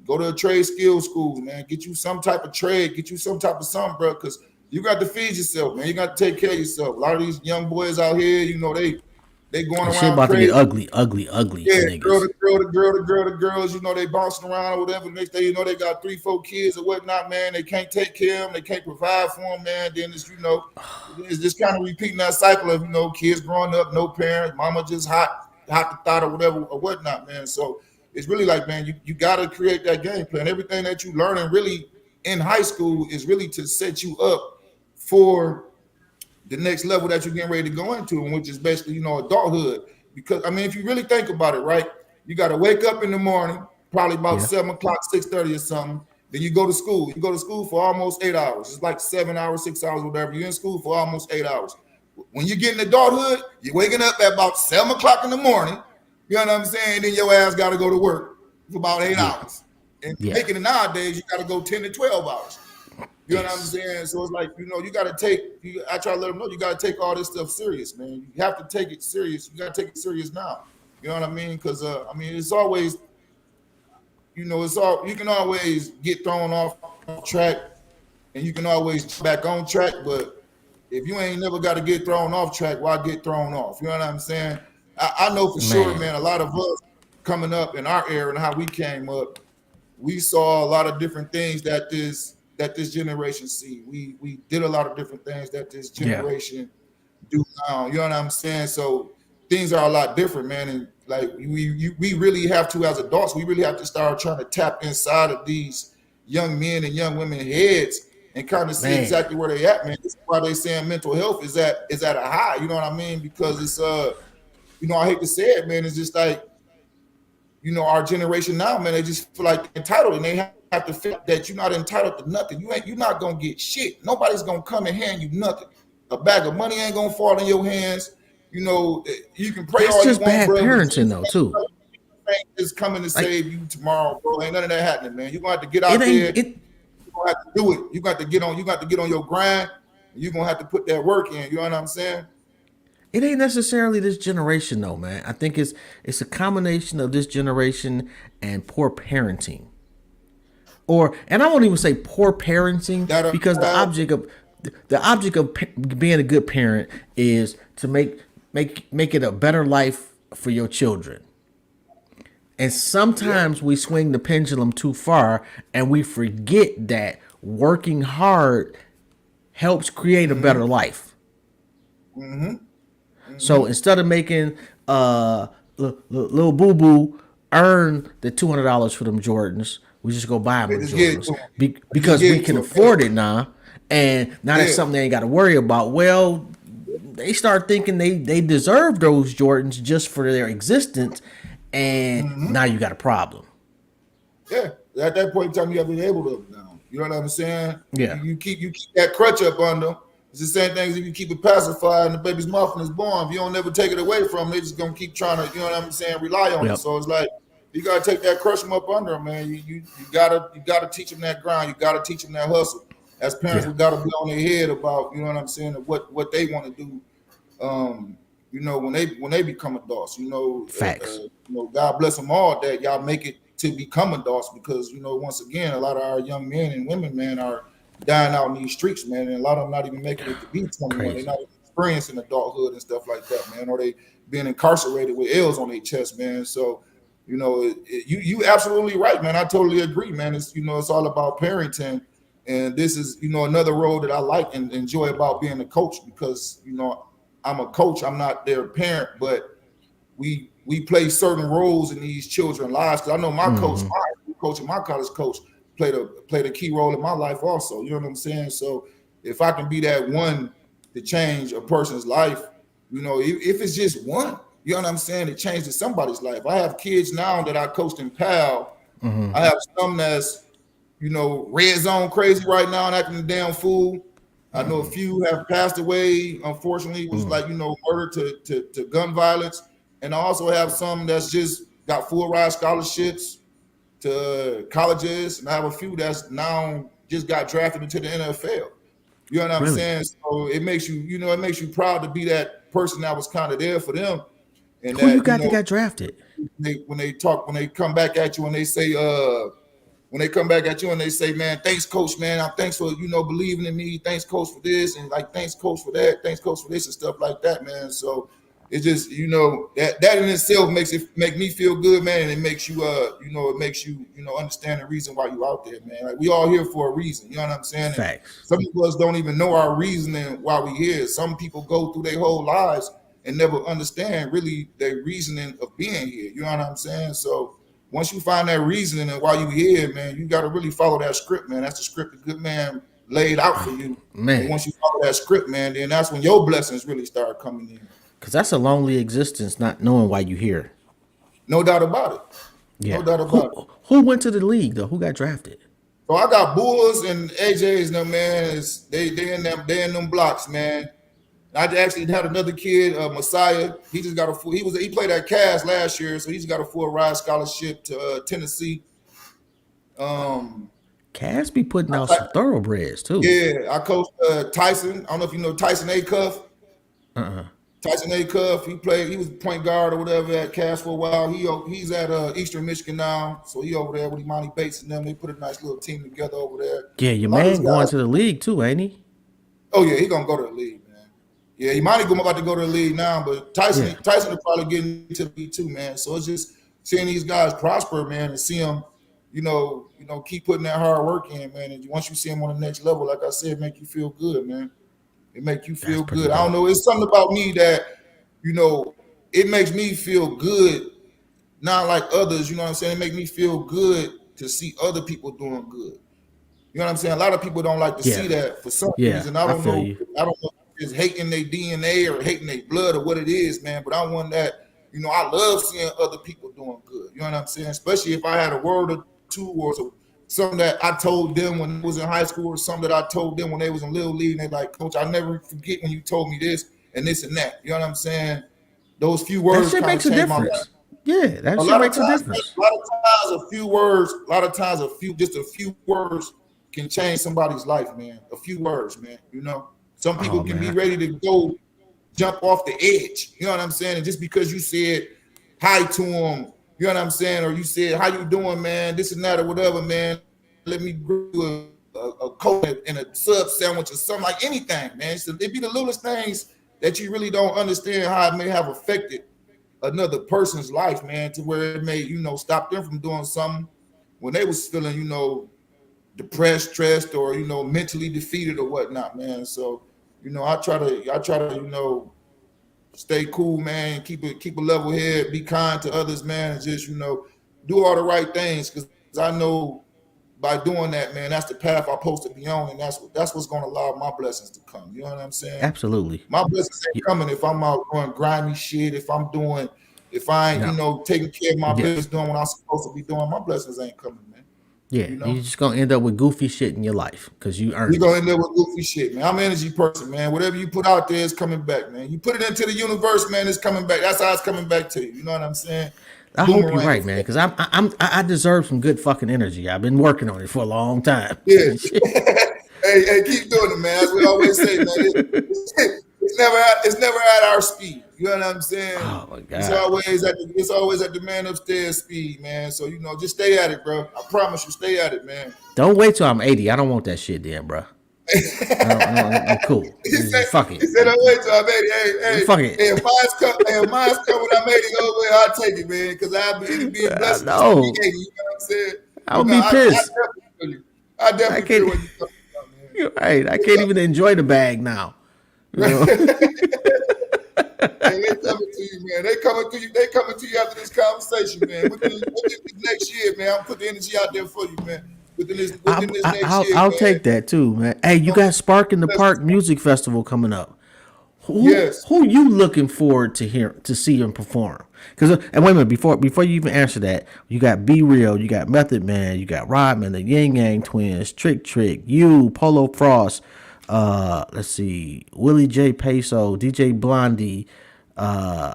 S3: go to a trade skill school, man. Get you some type of trade. Get you some type of something, bro, because you got to feed yourself, man. You got to take care of yourself. A lot of these young boys out here, they going
S2: And shit
S3: around
S2: about to get
S3: crazy.
S2: ugly, ugly, ugly
S3: Yeah,
S2: for
S3: girl
S2: niggas.
S3: to girl to girl to girl to girls, they bouncing around or whatever. Next day, they got 3, 4 kids or whatnot, man. They can't take care of them. They can't provide for them, man. Then it's just kind of repeating that cycle of, kids growing up, no parents, mama just hot the thought or whatever or whatnot, man. So it's really like, man, you got to create that game plan. Everything that you learning really in high school is really to set you up for the next level that you're getting ready to go into, and which is basically, adulthood. Because I mean, if you really think about it, right, you got to wake up in the morning, probably about
S2: Yeah.
S3: 7 o'clock, 6:30 or something. Then you go to school. You go to school for almost 8 hours. It's like 7 hours, 6 hours, whatever. You're in school for almost 8 hours. When you get in adulthood, you're waking up at about 7 o'clock in the morning. You know what I'm saying? Then your ass got to go to work for about 8 hours. And
S2: Yeah.
S3: making it nowadays, you got to go 10 to 12 hours. You know what I'm
S2: Yes.
S3: saying? So it's like, you got to I try to let them know you got to take all this stuff serious, man. You have to take it serious. You got to take it serious now. You know what I mean? Because, it's always, you can always get thrown off track and you can always get back on track. But if you ain't never got to get thrown off track, why get thrown off? You know what I'm saying? I know for sure,
S2: Man.
S3: man, a lot of us coming up in our era and how we came up, we saw a lot of different things that this generation see. We did a lot of different things that this
S2: Yeah.
S3: generation do now. You know what I'm saying? So things are a lot different, man. And Like we really have to, as adults, we really have to start trying to tap inside of these young men and young women heads and kind of see exactly where they at, man. That's why they saying mental health is at a high. You know what I mean? Because it's I hate to say it, man. It's just like, our generation now, man. They just feel like they're entitled, and they have to feel that you're not entitled to nothing. You're not gonna get shit. Nobody's gonna come and hand you nothing. A bag of money ain't gonna fall in your hands. You can pray.
S2: That's
S3: all
S2: just
S3: you want,
S2: bad
S3: bro,
S2: parenting, though, too.
S3: Is coming to save you tomorrow, bro. Ain't none of that happening, man. You're gonna have to get out there. You're gonna have to do it. You got to get on. You got to get on your grind. You're gonna have to put that work in. You know what I'm saying?
S2: It ain't necessarily this generation, though, man. I think it's a combination of this generation and poor parenting, and I won't even say poor parenting, because the object of being a good parent is to make it a better life for your children. And sometimes we swing the pendulum too far, and we forget that working hard helps create a better life. So instead of making little boo boo earn the $200 for them Jordans, we just go buy them Jordans because we can afford it now, and now that's something they ain't got to worry about. Well, they start thinking they deserve those Jordans just for their existence, and now you got a problem.
S3: Yeah, at that point in time, you have to be able to now. You know what I'm saying?
S2: Yeah.
S3: You keep that crutch up on them. It's the same thing as if you keep it pacified and the baby's muffin is born. If you don't never take it away from them, they just gonna keep trying to, you know what I'm saying, rely on it. So it's like you gotta take that crush them up under them, man. You gotta teach them that grind. You gotta teach them that hustle. As parents, we gotta be on their head about, you know what I'm saying, what they want to do. When they become adults,
S2: facts.
S3: God bless them all that y'all make it to become adults, because once again, a lot of our young men and women, man, are dying out in these streets, man, and a lot of them not even making it to be 21. They're not even experiencing adulthood and stuff like that, man, or they being incarcerated with L's on their chest, man. So, you absolutely right, man. I totally agree, man. It's it's all about parenting, and this is another role that I like and enjoy about being a coach, because I'm a coach. I'm not their parent, but we play certain roles in these children's lives. Because I know my coach, my college coach, played a key role in my life also. You know what I'm saying? So if I can be that one to change a person's life, if it's just one, you know what I'm saying, it changes somebody's life. I have kids now that I coached in PAL. I have some that's, red zone crazy right now and acting a damn fool. I know a few have passed away, unfortunately. It was murder to gun violence. And I also have some that's just got full ride scholarships to colleges, and I have a few that's now just got drafted into the NFL. You know what I'm saying? So it makes you, it makes you proud to be that person that was kind of there for them. And
S2: who you got that got drafted?
S3: When they come back at you and they say, man, thanks, coach, man. Thanks for believing in me. Thanks, coach, for this, and like thanks, coach, for that. Thanks, coach, for this and stuff like that, man. So it's just that in itself make me feel good, man, and it makes you understand the reason why you out there, man. Like, we all here for a reason, you know what I'm saying? Some of us don't even know our reasoning why we here. Some people go through their whole lives and never understand really their reasoning of being here. You know what I'm saying? So once you find that reasoning and why you here, man, you got to really follow that script, man. That's the script the good man laid out for you, man. And once you follow that script, man, then that's when your blessings really start coming in.
S2: Because that's a lonely existence, not knowing why you're here.
S3: No doubt about it.
S2: Yeah.
S3: No doubt about it.
S2: Who went to the league, though? Who got drafted?
S3: So I got Bulls and AJ's, them, man. They in them blocks, man. I actually had another kid, Messiah. He just got he played at Cass last year, so he's got a full ride scholarship to Tennessee.
S2: Cass be putting out some thoroughbreds too.
S3: Yeah, I coached Tyson. I don't know if you know Tyson Acuff. Tyson Acuff, he was point guard or whatever at Cass for a while. He's at Eastern Michigan now, so he over there with Imani Bates and them. They put a nice little team together over there.
S2: Yeah, your man going to the league too, ain't he?
S3: Oh yeah, he gonna go to the league, man. Yeah, Imani about to go to the league now, but Tyson will probably get into the league too, man. So it's just seeing these guys prosper, man, and see them, keep putting that hard work in, man. And once you see them on the next level, like I said, it make you feel good, man. It make you feel good. I don't know. It's something about me that, it makes me feel good not like others. You know what I'm saying? It make me feel good to see other people doing good. You know what I'm saying? A lot of people don't like to see that for some reason. I don't know. I don't know if it's hating their DNA or hating their blood or what it is, man. But I want that. You know, I love seeing other people doing good. You know what I'm saying? Especially if I had a word or two or something that I told them when I was in high school or something that I told them when they was in Little League. And they like, Coach, I never forget when you told me this and this and that. You know what I'm saying? Those few words
S2: that shit makes a difference. Yeah, that shit makes a difference.
S3: A lot of times, a few words, just a few words can change somebody's life, man. A few words, man. You know, some people can be ready to go jump off the edge. You know what I'm saying? And just because you said hi to them, you know what I'm saying, or you said, "How you doing, man?" This and that, or whatever, man. Let me do a Coke and a sub sandwich or something, like anything, man. So it be the littlest things that you really don't understand how it may have affected another person's life, man, to where it may, you know, stop them from doing something when they was feeling, you know, depressed, stressed, or, you know, mentally defeated or whatnot, man. So, you know, I try to, you know, stay cool, man, keep a level head, be kind to others, man, and just, you know, do all the right things, because I know by doing that, man, that's the path I'm supposed to be on, and that's what's going to allow my blessings to come. You know what I'm saying?
S2: Absolutely.
S3: My blessings ain't coming if I'm out doing grimy shit, if I ain't, you know, taking care of my business, doing what I'm supposed to be doing. My blessings ain't coming, man.
S2: Yeah, you know? You're just gonna end up with goofy shit in your life because you earned it.
S3: You're gonna end up with goofy shit, man. I'm an energy person, man. Whatever you put out there is coming back, man. You put it into the universe, man, it's coming back. That's how it's coming back to you. You know what I'm saying?
S2: I hope you're right, man, because I deserve some good fucking energy. I've been working on it for a long time.
S3: Yeah. hey, keep doing it, man. As we always say, man. It's never at our speed. You know what I'm saying?
S2: Oh my God.
S3: It's always at the man upstairs speed, man. So, you know, just stay at it, bro. I promise you, stay at it, man.
S2: Don't wait till I'm 80. I don't want that shit then, bro. I'm cool. Fuck it.
S3: He said, "Don't wait till I'm 80." Hey,
S2: fuck it.
S3: Hey, if mine's come when I'm 80, go away, I'll take it, man, because I'll be blessed.
S2: No.
S3: You know what I'm saying?
S2: I would be pissed.
S3: I definitely feel what you're talking about, man.
S2: You're right. I can't even enjoy the bag now. You know?
S3: Hey, they coming to you, man. They coming to you after this conversation, man. Within this next year, man, I'm putting the energy out there for you, man. Within this next year,
S2: I'll take that too, man. Hey, you got Spark in the Park Music Festival coming up. Who you looking forward to see him perform? Because and wait a minute, before you even answer that, you got Be Real, you got Method Man, you got Rodman, the Yin Yang Twins, Trick, you, Polo Frost. Let's see, Willie J. Peso, DJ Blondie. I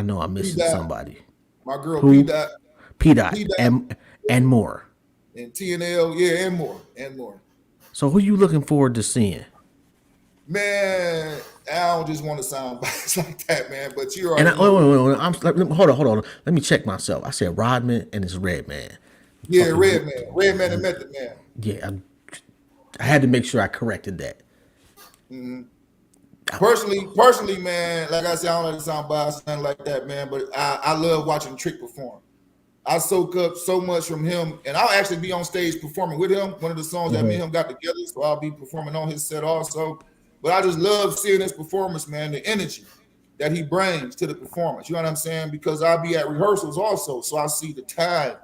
S2: know I'm missing somebody.
S3: My girl
S2: P. Dot and more.
S3: And TNL, yeah, and more. So
S2: who you looking forward to seeing?
S3: Man, I don't just want to sound biased like that, man. But you're already.
S2: Hold on. Let me check myself. I said Rodman and it's Redman.
S3: Yeah, Redman and Method Man.
S2: Yeah, I had to make sure I corrected that.
S3: Mm-hmm. Personally, man, like I said, I don't like to sound biased, nothing like that, man. But I love watching Trick perform. I soak up so much from him, and I'll actually be on stage performing with him. One of the songs that me and him got together, so I'll be performing on his set also. But I just love seeing his performance, man, the energy that he brings to the performance. You know what I'm saying? Because I'll be at rehearsals also, so I see the time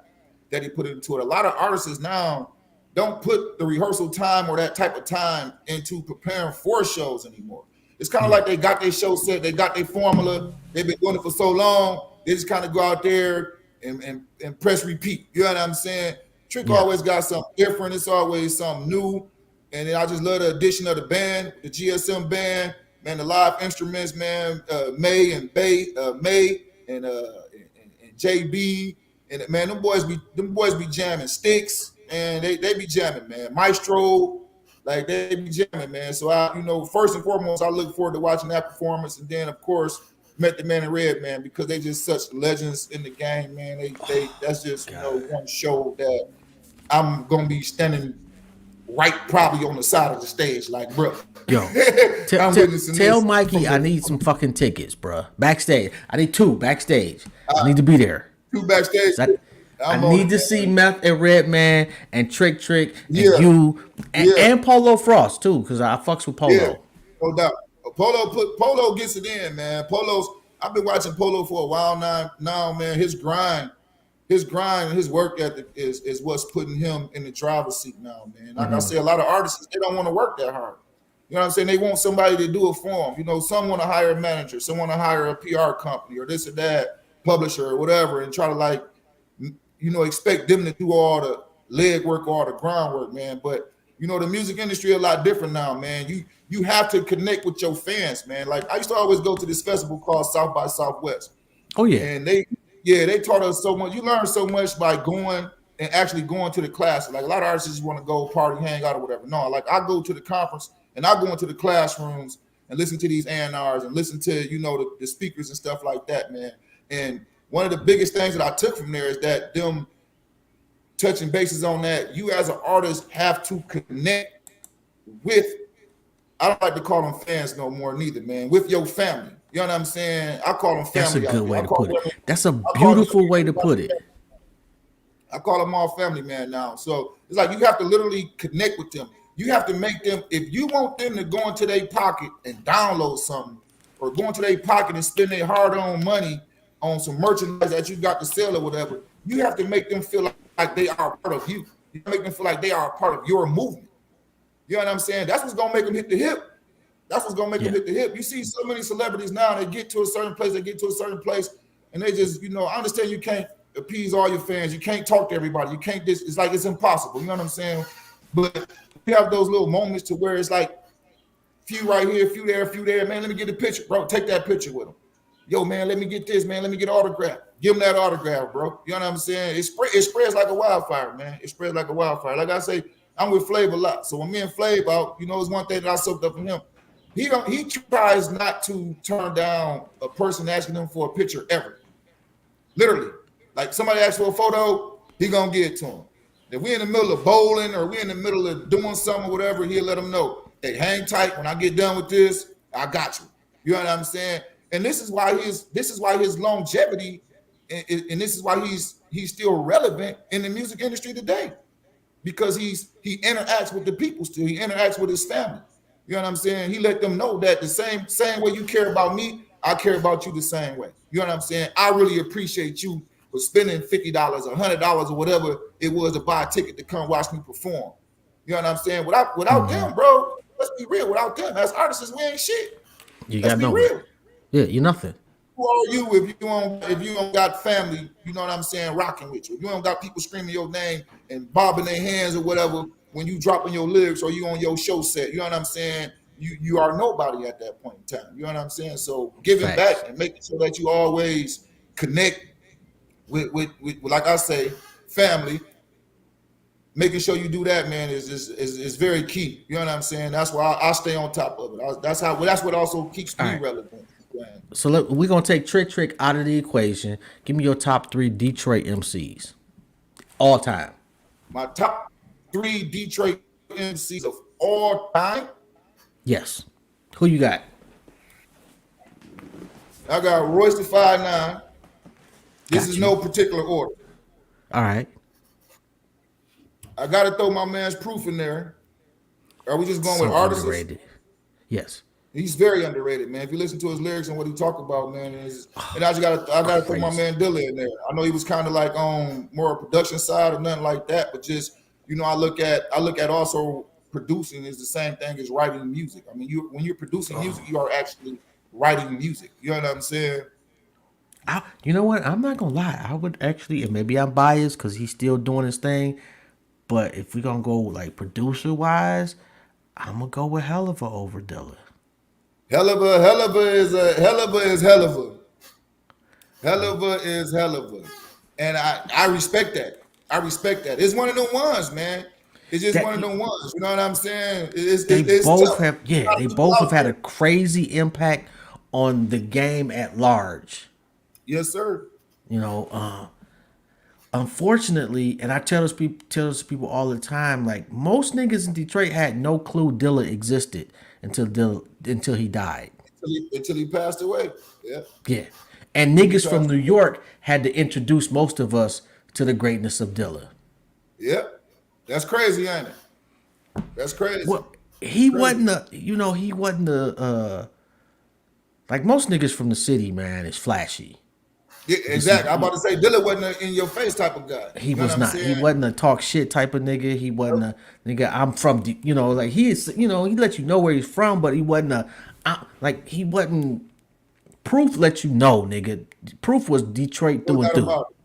S3: that he put into it. A lot of artists now don't put the rehearsal time or that type of time into preparing for shows anymore. It's kind of like they got their show set, they got their formula, they've been doing it for so long, they just kind of go out there and press repeat. You know what I'm saying? Trick always got something different. It's always something new. And then I just love the addition of the band, the GSM band, man, the live instruments, man, May and JB. And man, them boys be jamming sticks, and they be jamming, man. Maestro, like they be jamming, man. So first and foremost, I look forward to watching that performance, and then of course Method Man and Redman, because they just such legends in the game, man. That's just one show that I'm gonna be standing right probably on the side of the stage, like, bro.
S2: Yo, tell Mikey I need some fucking tickets, bro. Backstage, I need 2 backstage. I need to be there.
S3: 2 backstage.
S2: I need to see Meth and Redman and Trick and you and Polo Frost too, because I fucks with Polo.
S3: Yeah, no doubt. Polo gets it in, man. Polo's I've been watching Polo for a while now, man. His grind, and his work ethic is what's putting him in the driver's seat now, man. Like I say, a lot of artists, they don't want to work that hard. You know what I'm saying? They want somebody to do it for them. You know, some want to hire a manager, some want to hire a PR company or this or that, publisher or whatever, and try to like, you know, expect them to do all the leg work, all the groundwork, man. But you know, the music industry a lot different now, man. You have to connect with your fans, man. Like I used to always go to this festival called South by Southwest.
S2: Oh yeah.
S3: And they taught us so much. You learn so much by going and actually going to the class. Like a lot of artists just want to go party, hang out or whatever. No, like I go to the conference and I go into the classrooms and listen to these A&Rs and listen to, you know, the speakers and stuff like that, man. And one of the biggest things that I took from there is that them touching bases on that, you as an artist have to connect with, I don't like to call them fans no more neither, man, with your family. You know what I'm saying? I call them family.
S2: That's a good way to put it. That's a beautiful way to put it.
S3: I call them all family, man, now. So it's like you have to literally connect with them. You have to make them, if you want them to go into their pocket and download something or go into their pocket and spend their hard-earned money on some merchandise that you got to sell or whatever, you have to make them feel like they are a part of you. You make them feel like they are a part of your movement. You know what I'm saying? That's what's going to make them hit the hip. That's what's going to make them hit the hip. You see so many celebrities now, they get to a certain place, and they just, you know, I understand you can't appease all your fans. You can't talk to everybody. You can't just, it's like it's impossible. You know what I'm saying? But you have those little moments to where it's like few right here, few there. Man, let me get a picture, bro. Take that picture with them. Yo, man, let me get this, man. Let me get an autograph. Give them that autograph, bro. You know what I'm saying? It spreads like a wildfire, man. It spreads like a wildfire. Like I say, I'm with Flav a lot. So when me and Flav out, you know, it's one thing that I soaked up from him. He tries not to turn down a person asking him for a picture ever. Literally. Like somebody asks for a photo, he gonna give it to him. If we in the middle of bowling or we in the middle of doing something or whatever, he'll let them know. Hey, hang tight. When I get done with this, I got you. You know what I'm saying? And this is why his longevity, and this is why he's still relevant in the music industry today, because he interacts with the people still. He interacts with his family. You know what I'm saying? He let them know that the same way you care about me, I care about you the same way. You know what I'm saying? I really appreciate you for spending $50 or $100 or whatever it was to buy a ticket to come watch me perform. You know what I'm saying? Without them, bro, let's be real. Without them, as artists, we ain't shit.
S2: You
S3: let's
S2: got
S3: be
S2: no
S3: real.
S2: Yeah, you're nothing.
S3: Who are you if you don't got family, you know what I'm saying, rocking with you? If you don't got people screaming your name and bobbing their hands or whatever when you dropping your lyrics or you on your show set, you know what I'm saying? You are nobody at that point in time. You know what I'm saying? So giving back and making sure that you always connect with like I say, family. Making sure you do that, man, is very key. You know what I'm saying? That's why I stay on top of it. That's what also keeps me relevant.
S2: So we're gonna take Trick out of the equation. Give me your top 3 Detroit MCs, all time.
S3: My top 3 Detroit MCs of all time.
S2: Yes. Who you got?
S3: I got Royce the 5'9". This is no particular order.
S2: All right.
S3: I got to throw my man's Proof in there. Are we just going with artists?
S2: Underrated. Yes.
S3: He's very underrated, man. If you listen to his lyrics and what he talk about, man, and I just gotta throw my man Dilla in there. I know he was kind of like on more production side or nothing like that, but just, you know, I look at also producing is the same thing as writing music. I mean, when you're producing music, you are actually writing music. You know what I'm saying?
S2: You know what? I'm not gonna lie. I would actually, and maybe I'm biased because he's still doing his thing. But if we're gonna go like producer wise, I'm gonna go with Helluva over Dilla.
S3: Helluva is Helluva. Helluva is Helluva. And I respect that. It's one of them ones, man. It's just one of them ones. You know what I'm saying?
S2: They both have had a crazy impact on the game at large.
S3: Yes, sir.
S2: You know, unfortunately, and I tell this people all the time, like most niggas in Detroit had no clue Dilla existed until he died.
S3: Until he passed away. Yeah.
S2: Yeah. And niggas from New York had to introduce most of us to the greatness of Dilla.
S3: Yep. That's crazy, ain't it? That's crazy.
S2: Well, he wasn't the Like most niggas from the city, man, is flashy.
S3: Yeah, exactly. I'm about to say Dilla wasn't an in your face type of guy.
S2: He
S3: You know
S2: was
S3: what I'm
S2: not. He
S3: saying?
S2: wasn't a talk shit type of nigga. He wasn't a nigga. I'm from, like he is. He let you know where he's from, but he wasn't like he wasn't. Proof let you know, nigga. Proof was Detroit
S3: No
S2: through and
S3: doubt
S2: through.
S3: about it.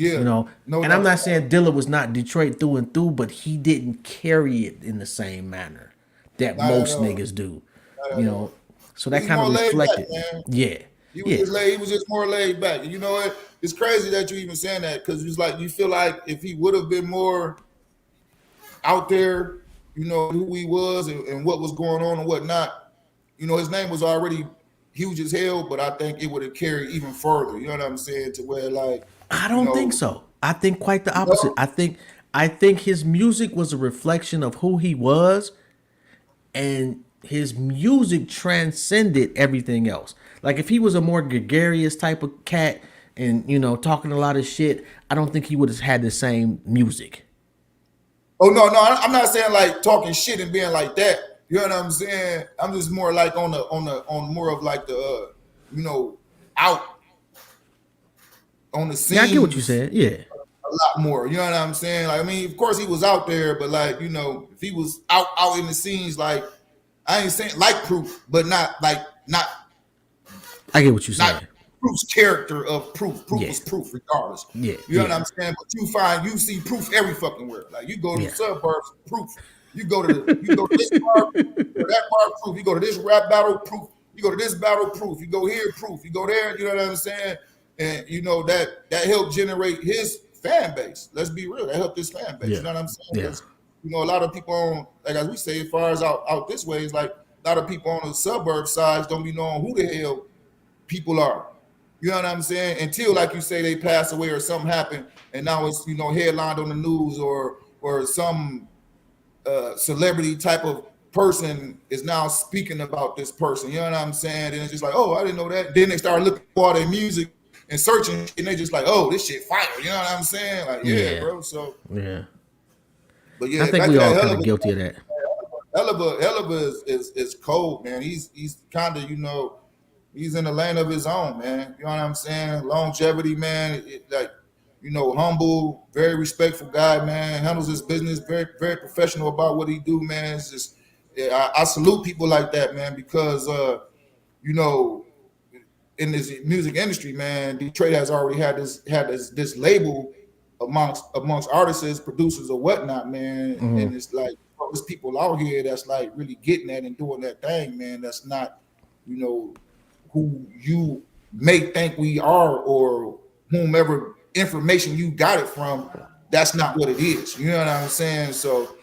S3: Yeah. No
S2: And I'm
S3: doubt
S2: not
S3: about
S2: saying Dilla was not Detroit through and through, but he didn't carry it in the same manner that
S3: it. Not at
S2: most
S3: all.
S2: niggas do.
S3: Not
S2: You
S3: at
S2: know,
S3: all.
S2: so that
S3: He's
S2: kind of
S3: more laid back,
S2: reflected.
S3: man.
S2: Yeah,
S3: He was
S2: yeah.
S3: just laid. He was just more laid back. And you know what? It's crazy that you even saying that because it's like you feel like if he would have been more out there, who he was and what was going on and whatnot. His name was already huge as hell, but I think it would have carried even further. You know what I'm saying? To where like,
S2: I
S3: you
S2: don't think
S3: know,
S2: so. I think quite the
S3: you
S2: opposite.
S3: know,
S2: I think his music was a reflection of who he was, and his music transcended everything else. Like if he was a more gregarious type of cat and talking a lot of shit, I don't think he would have had the same music.
S3: oh no, I'm not saying like talking shit and being like that. You know what I'm saying? I'm just more like on more of like the out on the
S2: Yeah, I get what you
S3: scenes
S2: said. Yeah.
S3: a lot more. You know what I'm saying? Like, I mean, of course he was out there, but like, if he was out in the scenes, like I ain't saying like Proof, but not
S2: I get what you're saying.
S3: Proof's character of Proof. Proof
S2: Yeah.
S3: was Proof regardless.
S2: Yeah,
S3: You know
S2: yeah.
S3: what I'm saying? But you see Proof every fucking where. Like you go to
S2: Yeah.
S3: the suburbs, Proof. You go to this bar, or that bar, Proof. You go to this rap battle, Proof. You go to this battle, Proof. You go here, Proof. You go there. You know what I'm saying? And that helped generate his fan base. Let's be real. That helped his fan base.
S2: Yeah.
S3: You know what I'm saying?
S2: Yeah.
S3: 'Cause, a lot of people on, like as we say, as far as out this way, is like a lot of people on the suburb sides don't be knowing who the hell people are. You know what I'm saying? Until, like you say, they pass away or something happened, and now it's headlined on the news or some celebrity type of person is now speaking about this person. You know what I'm saying? And it's just like, oh, I didn't know that. Then they start looking for all their music and searching, and they just like, oh, this shit fire. You know what I'm saying? Like, yeah. Bro. So,
S2: Yeah.
S3: but yeah,
S2: I think
S3: back
S2: we
S3: to
S2: all
S3: that
S2: kind of guilty of that.
S3: Helaba is cold, man. He's kind of he's in the lane of his own, man. You know what I'm saying? Longevity, man. Humble, very respectful guy, man. Handles his business very, very professional about what he do, man. It's just, I salute people like that, man, because in this music industry, man, Detroit has already had this label amongst artists, producers, or whatnot, man.
S2: Mm-hmm.
S3: And it's like there's people out here that's like really getting that and doing that thing, man. That's not, who you may think we are or whomever information you got it from. That's not what it is. You know what I'm saying? So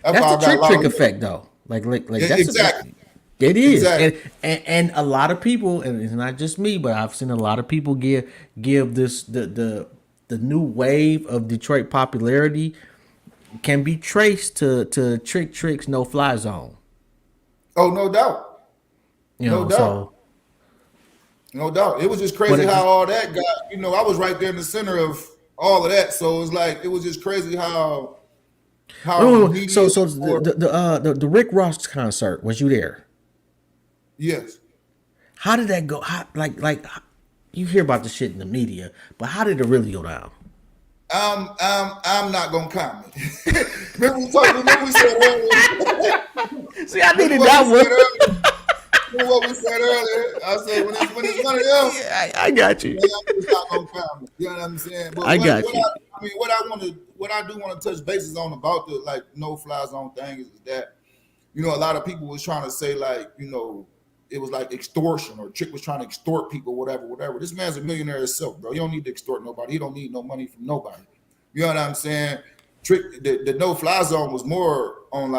S2: that's the trick effect, though. Like that's
S3: exactly.
S2: It is,
S3: exactly.
S2: and a lot of people, and it's not just me, but I've seen a lot of people give this the new wave of Detroit popularity can be traced to Trick's No Fly Zone.
S3: Oh, no doubt.
S2: No doubt.
S3: No doubt. It was just crazy how all that got. I was right there in the center of all of that, so it was just crazy how.
S2: So the Rick Ross concert, was you there?
S3: Yes.
S2: How did that go? You hear about the shit in the media, but how did it really go down?
S3: I'm not gonna comment. Remember we said earlier.
S2: See, I needed that one.
S3: Remember what we said earlier? I said when it's one of them.
S2: Yeah, I got you.
S3: I'm just not gonna comment. You know what I'm saying? But
S2: I got you.
S3: What I do want to touch bases on about the no fly zone thing is that a lot of people was trying to say it was like extortion or Trick was trying to extort people, whatever. This man's a millionaire himself, bro. You don't need to extort nobody. He don't need no money from nobody. You know what I'm saying? Trick, the no-fly zone was more on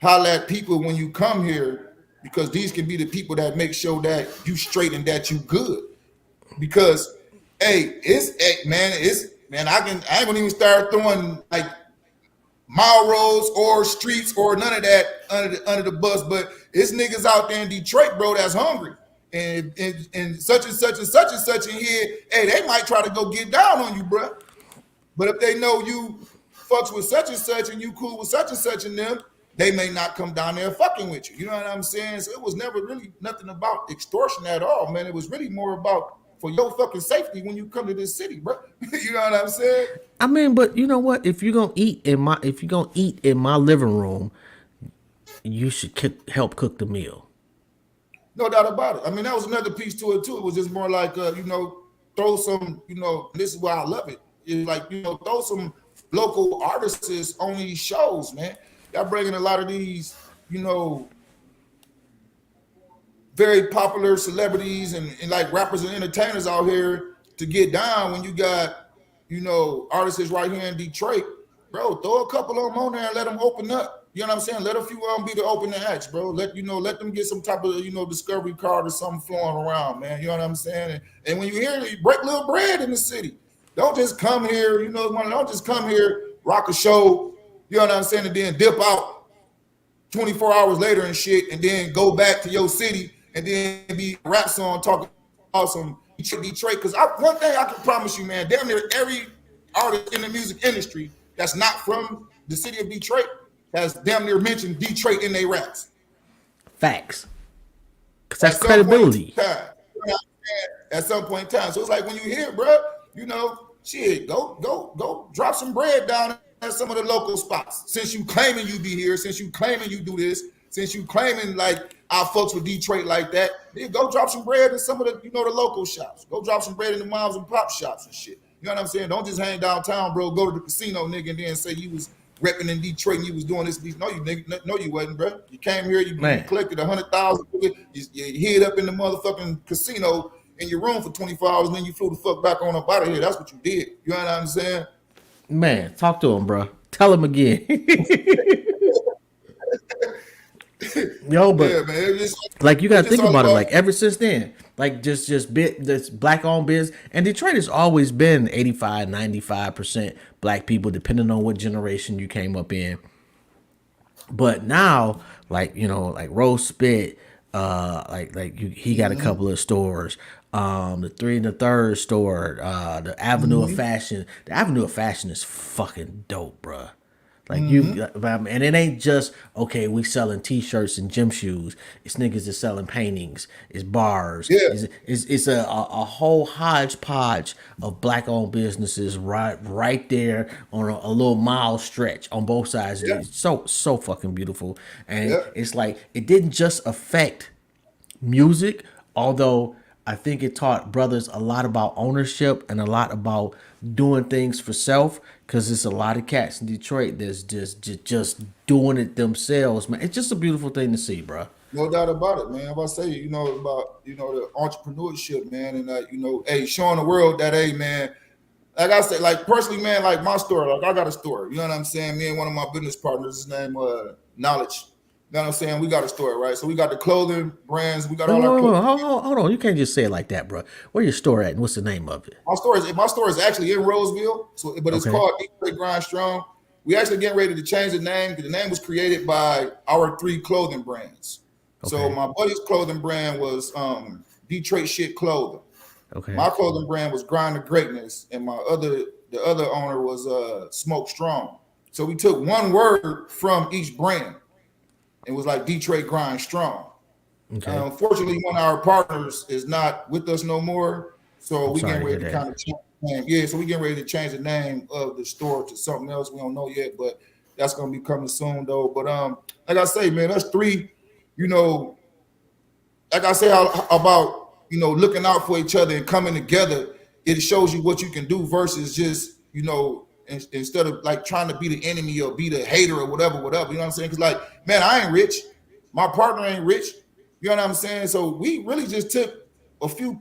S3: holla at people when you come here, because these can be the people that make sure that you straight and that you good. Because, I ain't gonna even start throwing mile roads or streets or none of that under the bus, but it's niggas out there in Detroit, bro, that's hungry. And such and such and such and such in here, hey, they might try to go get down on you, bro. But if they know you fucks with such and such and you cool with such and such and them, they may not come down there fucking with you. You know what I'm saying? So it was never really nothing about extortion at all, man. It was really more about for your fucking safety when you come to this city, bro. You know what I'm saying?
S2: I mean, but you know what? If you're gonna eat in my living room, you should help cook the meal.
S3: No doubt about it. I mean, that was another piece to it too. It was just more like, throw some, this is why I love it. It's like, throw some local artists on these shows, man. Y'all bringing a lot of these, very popular celebrities and like rappers and entertainers out here to get down when you got, artists right here in Detroit. Bro, throw a couple of them on there and let them open up. You know what I'm saying? Let a few of them be the opening acts, bro. Let them get some type of, discovery card or something flowing around, man. You know what I'm saying? And when you hear it, you break little bread in the city. Don't just come here, don't just come here, rock a show, you know what I'm saying, and then dip out 24 hours later and shit, and then go back to your city and then be a rap song talking about some Detroit. Because one thing I can promise you, man, damn near every artist in the music industry that's not from the city of Detroit has damn near mentioned Detroit in their raps.
S2: Facts. Because that's credibility.
S3: At some point in time. So it's like when you hear, bro, shit, go drop some bread down at some of the local spots. Since you claiming you be here, since you claiming you do this, since you claiming like our folks with Detroit like that, then go drop some bread in some of the, the local shops. Go drop some bread in the moms and pop shops and shit. You know what I'm saying? Don't just hang downtown, bro. Go to the casino, nigga, and then say you was repping in Detroit and you was doing this. No, you nigga, no, you wasn't, bro. You came here, you collected 100,000, you hid up in the motherfucking casino in your room for 24 hours, and then you flew the fuck back on up out of here. That's what you did. You know what I'm saying?
S2: Man, talk to him, bro. Tell him again. Yo, but yeah, man, like you gotta think about it. Like ever since then, like just this black owned biz, and Detroit has always been 85-95% black people, depending on what generation you came up in. But now, like like Rose Spit, he got a couple of stores. The 3 and the 3rd store, the Avenue of Fashion. The Avenue of Fashion is fucking dope, bruh. Like and it ain't just okay. We selling T-shirts and gym shoes. It's niggas that's selling paintings. It's bars. Yeah. It's a whole hodgepodge of black-owned businesses right there on a little mile stretch on both sides. Yeah. It's so fucking beautiful, and it's like it didn't just affect music, although I think it taught brothers a lot about ownership and a lot about doing things for self, because there's a lot of cats in Detroit that's just doing it themselves, man. It's just a beautiful thing to see, bro.
S3: No doubt about it, man. If I say, about, the entrepreneurship, man, and, hey, showing the world that, hey, man, like I said, like personally, man, like my store, like I got a store, you know what I'm saying? Me and one of my business partners, his name, Knowledge. You know what I'm saying? We got a store, right? So we got the clothing brands. We got all our clothing.
S2: Hold on. You can't just say it like that, bro. Where your store at and what's the name of it?
S3: My store is actually in Roseville, but it's called Detroit Grind Strong. We actually getting ready to change the name because the name was created by our 3 clothing brands. Okay. So my buddy's clothing brand was Detroit Shit Clothing. Okay. My clothing brand was Grind to Greatness, and the other owner was Smoke Strong. So we took one word from each brand. It was like Detroit Grind Strong. Okay. Unfortunately, one of our partners is not with us no more. So we getting ready to kind of change the name. Yeah, so we getting ready to change the name of the store to something else. We don't know yet, but that's gonna be coming soon though. But like I say, man, us 3, like I say about looking out for each other and coming together, it shows you what you can do versus just, instead of like trying to be the enemy or be the hater or whatever, you know what I'm saying? Because like, man, I ain't rich. My partner ain't rich. You know what I'm saying? So we really just took a few